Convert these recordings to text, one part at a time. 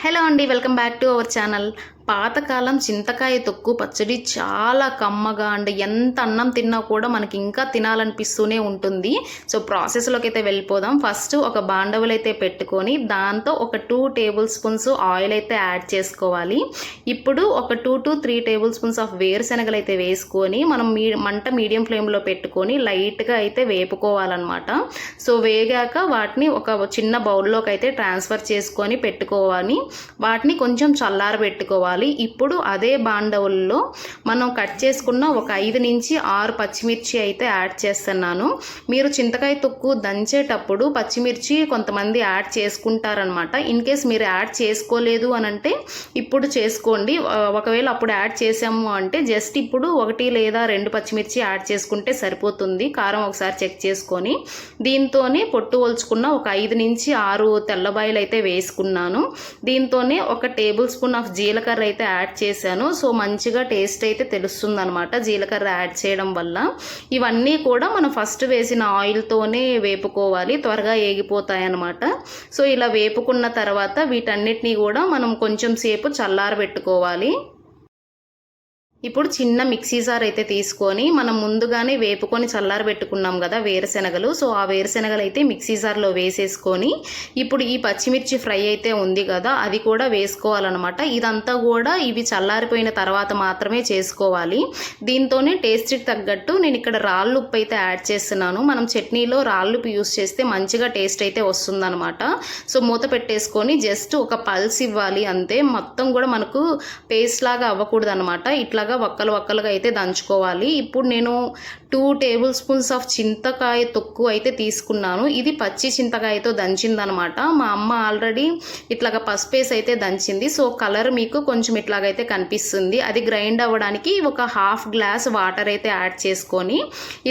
Hello అండి, welcome back to our channel. పాతకాలం చింతకాయ తొక్కు పచ్చడి చాలా కమ్మగా అండ్ ఎంత అన్నం తిన్నా కూడా మనకి ఇంకా తినాలనిపిస్తూనే ఉంటుంది. సో ప్రాసెస్లోకి అయితే వెళ్ళిపోదాం. ఫస్ట్ ఒక బాండవులు అయితే పెట్టుకొని దాంతో ఒక 2 టేబుల్ స్పూన్స్ ఆయిల్ అయితే యాడ్ చేసుకోవాలి. ఇప్పుడు ఒక 2 to 3 టేబుల్ స్పూన్స్ ఆఫ్ వేరుశనగలు అయితే వేసుకొని మనం మంట మీడియం ఫ్లేమ్లో పెట్టుకొని లైట్గా అయితే వేపుకోవాలన్నమాట. సో వేగాక వాటిని ఒక చిన్న బౌల్లోకి అయితే ట్రాన్స్ఫర్ చేసుకొని పెట్టుకోవాలి. వాటిని కొంచెం చల్లారబెట్టుకోవాలి. ఇప్పుడు అదే బాండవుల్లో మనం కట్ చేసుకున్న ఒక 5 నుంచి 6 పచ్చిమిర్చి అయితే యాడ్ చేస్తున్నాను. మీరు చింతకాయ తొక్కు దంచేటప్పుడు పచ్చిమిర్చి కొంతమంది యాడ్ చేసుకుంటారనమాట. ఇన్ కేస్ మీరు యాడ్ చేసుకోలేదు అని అంటే ఇప్పుడు చేసుకోండి. ఒకవేళ అప్పుడు యాడ్ చేసాము అంటే జస్ట్ ఇప్పుడు 1 లేదా 2 పచ్చిమిర్చి యాడ్ చేసుకుంటే సరిపోతుంది. కారం ఒకసారి చెక్ చేసుకొని దీంతోనే పొట్టు ఒలుచుకున్న ఒక 5 నుంచి 6 తెల్లబాయలు అయితే వేసుకున్నాను. దీంతోనే ఒక టేబుల్ స్పూన్ ఆఫ్ జీలకర్ర అయితే యాడ్ చేశాను. సో మంచిగా టేస్ట్ అయితే తెలుస్తుంది అనమాట జీలకర్ర యాడ్ చేయడం వల్ల. ఇవన్నీ కూడా మనం ఫస్ట్ వేసిన ఆయిల్తోనే వేపుకోవాలి, త్వరగా ఏగిపోతాయి అనమాట. సో ఇలా వేపుకున్న తర్వాత వీటన్నిటినీ కూడా మనం కొంచెం సేపు చల్లారబెట్టుకోవాలి. ఇప్పుడు చిన్న మిక్సీ జార్ అయితే తీసుకొని మనం ముందుగానే వేపుకొని చల్లారబెట్టుకున్నాం కదా వేరుశెనగలు. సో ఆ వేరుశెనగలు అయితే మిక్సీ జార్లో వేసేసుకొని ఇప్పుడు ఈ పచ్చిమిర్చి ఫ్రై అయితే ఉంది కదా అది కూడా వేసుకోవాలన్నమాట. ఇదంతా కూడా ఇవి చల్లారిపోయిన తర్వాత మాత్రమే చేసుకోవాలి. దీంతోనే టేస్ట్కి తగ్గట్టు నేను ఇక్కడ రాళ్ళు ఉప్పు అయితే యాడ్ చేస్తున్నాను. మనం చట్నీలో రాళ్ళు ఉప్పు యూస్ చేస్తే మంచిగా టేస్ట్ అయితే వస్తుందన్నమాట. సో మూత పెట్టేసుకొని జస్ట్ ఒక పల్స్ ఇవ్వాలి అంతే. మొత్తం కూడా మనకు పేస్ట్ లాగా అవ్వకూడదు అనమాట. ఇట్లాగా వక్కలుగా అయితే దంచుకోవాలి. ఇప్పుడు నేను 2 టేబుల్ స్పూన్స్ ఆఫ్ చింతకాయ తొక్కు అయితే తీసుకున్నాను. ఇది పచ్చి చింతకాయతో దంచిందనమాట. మా అమ్మ ఆల్రెడీ ఇట్లాగా పసుపేసి అయితే దంచింది. సో కలర్ మీకు కొంచెం ఇట్లాగైతే కనిపిస్తుంది. అది గ్రైండ్ అవ్వడానికి ఒక 1/2 గ్లాస్ వాటర్ అయితే యాడ్ చేసుకొని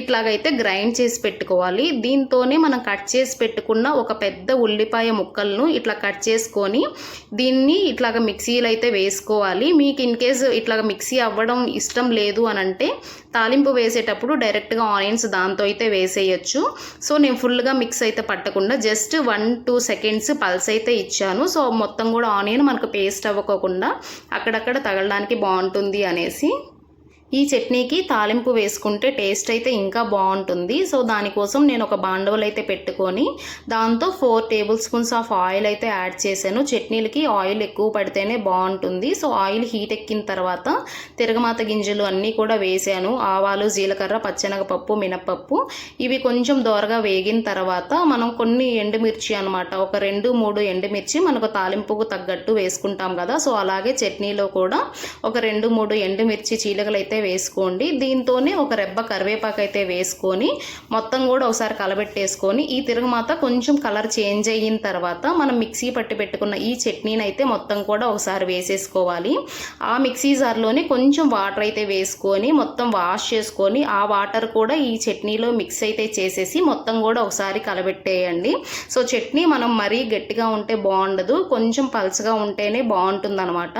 ఇట్లాగైతే గ్రైండ్ చేసి పెట్టుకోవాలి. దీంతోనే మనం కట్ చేసి పెట్టుకున్న ఒక పెద్ద ఉల్లిపాయ ముక్కలను ఇట్లా కట్ చేసుకొని దీన్ని ఇట్లాగ మిక్సీలో అయితే వేసుకోవాలి. మీకు ఇన్ కేసు ఇట్లాగ మిక్సీ అవ్వడం ఇష్టం లేదు అని అంటే తాలింపు వేసేటప్పుడు డైరెక్ట్గా ఆనియన్స్ దాంతో అయితే వేసేయచ్చు. సో నేను ఫుల్గా మిక్స్ అయితే పట్టకుండా జస్ట్ 1-2 సెకండ్స్ పల్స్ అయితే ఇచ్చాను. సో మొత్తం కూడా ఆనియన్ మనకు పేస్ట్ అవ్వకోకుండా అక్కడక్కడ తగలడానికి బాగుంటుంది అనేసి. ఈ చట్నీకి తాలింపు వేసుకుంటే టేస్ట్ అయితే ఇంకా బాగుంటుంది. సో దానికోసం నేను ఒక బాండవులు అయితే పెట్టుకొని దాంతో 4 టేబుల్ స్పూన్స్ ఆఫ్ ఆయిల్ అయితే యాడ్ చేశాను. చట్నీలకి ఆయిల్ ఎక్కువ పడితేనే బాగుంటుంది. సో ఆయిల్ హీట్ ఎక్కిన తర్వాత తిరగమాత గింజలు అన్నీ కూడా వేసాను. ఆవాలు, జీలకర్ర, పచ్చెనగపప్పు, మినప్పప్పు ఇవి కొంచెం దోరగా వేగిన తర్వాత మనం కొన్ని ఎండుమిర్చి అనమాట, ఒక 2-3 ఎండుమిర్చి మనకు తాలింపుకు తగ్గట్టు వేసుకుంటాం కదా. సో అలాగే చట్నీలో కూడా ఒక 2-3 ఎండుమిర్చి చీలకలు అయితే వేసుకోండి. దీంతోనే ఒక రెబ్బ కరివేపాకు అయితే వేసుకొని మొత్తం కూడా ఒకసారి కలబెట్టేసుకొని ఈ తిరగమాత కొంచెం కలర్ చేంజ్ అయిన తర్వాత మనం మిక్సీ పట్టి పెట్టుకున్న ఈ చట్నీని అయితే మొత్తం కూడా ఒకసారి వేసేసుకోవాలి. ఆ మిక్సీ జార్లోనే కొంచెం వాటర్ అయితే వేసుకొని మొత్తం వాష్ చేసుకొని ఆ వాటర్ కూడా ఈ చట్నీలో మిక్స్ అయితే చేసేసి మొత్తం కూడా ఒకసారి కలబెట్టేయండి. సో చట్నీ మనం మరీ గట్టిగా ఉంటే బాగుండదు, కొంచెం పల్చగా ఉంటేనే బాగుంటుంది అనమాట.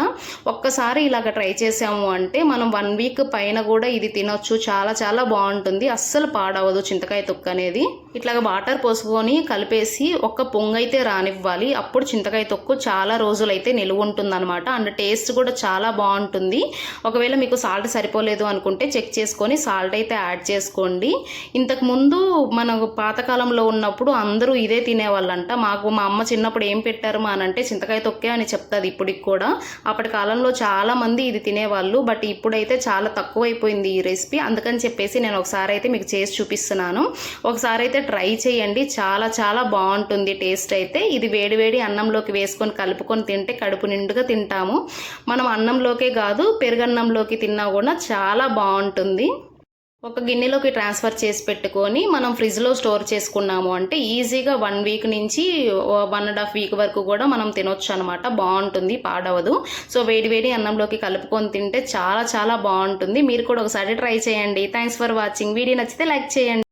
ఒక్కసారి ఇలాగ ట్రై చేసాము అంటే మనం 1 వీక్ పైన కూడా ఇది తినొచ్చు. చాలా బాగుంటుంది, అస్సలు పాడవదు చింతకాయ తొక్కు అనేది. ఇట్లాగా వాటర్ పోసుకొని కలిపేసి ఒక్క పొంగు అయితే రానివ్వాలి. అప్పుడు చింతకాయ తొక్కు చాలా రోజులైతే నిలువ ఉంటుంది అనమాట. అండ్ టేస్ట్ కూడా చాలా బాగుంటుంది. ఒకవేళ మీకు సాల్ట్ సరిపోలేదు అనుకుంటే చెక్ చేసుకొని సాల్ట్ అయితే యాడ్ చేసుకోండి. ఇంతకుముందు మన పాతకాలంలో ఉన్నప్పుడు అందరూ ఇదే తినేవాళ్ళంట. మా అమ్మ చిన్నప్పుడు ఏం పెట్టారు అని అంటే చింతకాయ తొక్కే అని చెప్తుంది ఇప్పటికి కూడా. అప్పటి కాలంలో చాలా మంది ఇది తినేవాళ్ళు. బట్ ఇప్పుడైతే చాలా తక్కువైపోయింది ఈ రెసిపీ. అందుకని చెప్పేసి నేను ఒకసారి అయితే మీకు చేసి చూపిస్తున్నాను. ఒకసారి అయితే ట్రై చేయండి, చాలా బాగుంటుంది టేస్ట్ అయితే. ఇది వేడివేడి అన్నంలోకి వేసుకొని కలుపుకొని తింటే కడుపు నిండుగా తింటాము. మనం అన్నంలోకే కాదు పెరుగన్నంలోకి తిన్నా కూడా చాలా బాగుంటుంది. ఒక గిన్నెలోకి ట్రాన్స్ఫర్ చేసి పెట్టుకొని మనం ఫ్రిడ్జ్లో స్టోర్ చేసుకున్నాము అంటే ఈజీగా 1 వీక్ నుంచి 1.5 వీక్ వరకు కూడా మనం తినొచ్చు అనమాట. బాగుంటుంది, పాడవదు. సో వేడి అన్నంలోకి కలుపుకొని తింటే చాలా బాగుంటుంది. మీరు కూడా ఒకసారి ట్రై చేయండి. Thanks for watching. వీడియో నచ్చితే లైక్ చేయండి.